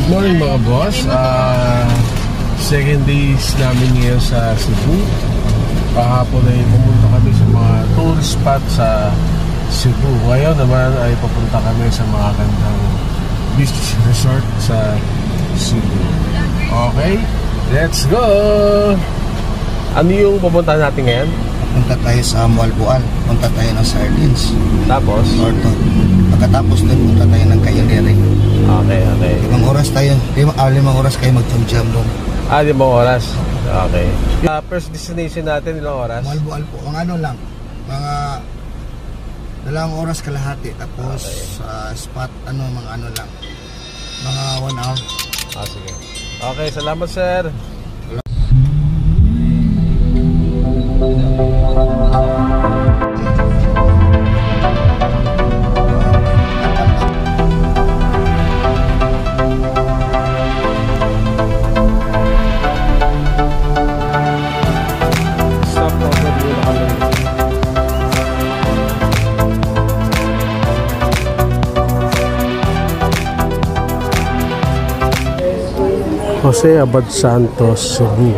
Good morning mga boss. Second days namin ngayon sa Cebu. Kahapon ay pumunta kami sa mga tour spot sa Cebu. Ngayon naman ay papunta kami sa mga gandang beach resort sa Cebu. Okay, let's go! Ano yung pupunta natin ngayon? Punta tayo sa Mualboal. Punta tayo ng Sardines. Tapos? Orto. Pagkatapos doon, punta tayo ng Kayalere. Okay. 5 oras tayo. 5 oras kayo mag-jam doon. 5 oras. Okay. First destination natin, ilang oras? Mualboal po. Ang ano lang, mga 2 oras kalahati. Tapos spot, mga ano lang, mga 1 hour. Sige. Okay, salamat sir. Jose Abad Santos, Cebu.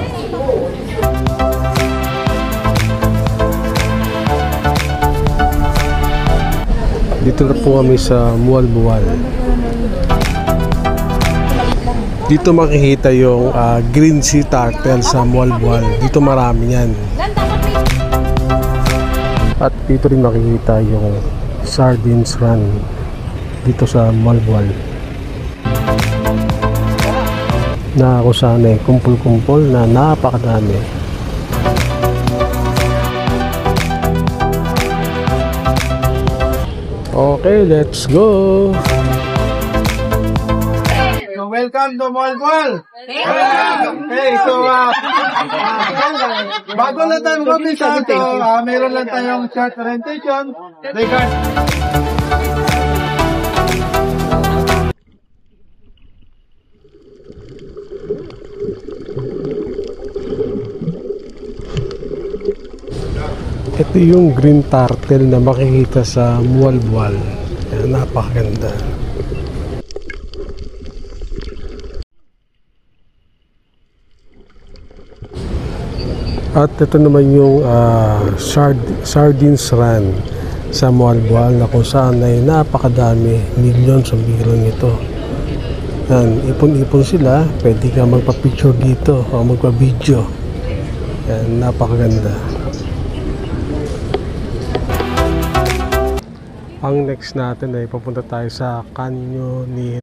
Dito na po kami sa Mualboal. Dito makikita yung Green Sea Turtle sa Mualboal. Dito marami yan. At dito rin makikita yung Sardines Run dito sa Mualboal. Na ako sana kumpul-kumpul na napakadami. Okay, let's go! So, welcome to Mualboal! Hey, so, bago lang tayo mag-umpisa ito, meron lang tayong short orientation. Ito yung green turtle na makikita sa Mualboal. Napakaganda. At ito naman yung Sardines Run sa Mualboal na kung saan ay napakadami, millions ang biro nito. Yan, ipon-ipon sila, pwede ka magpa-picture dito o magpa-video. Yan, napakaganda. Ang next natin ay papunta tayo sa Canyon ni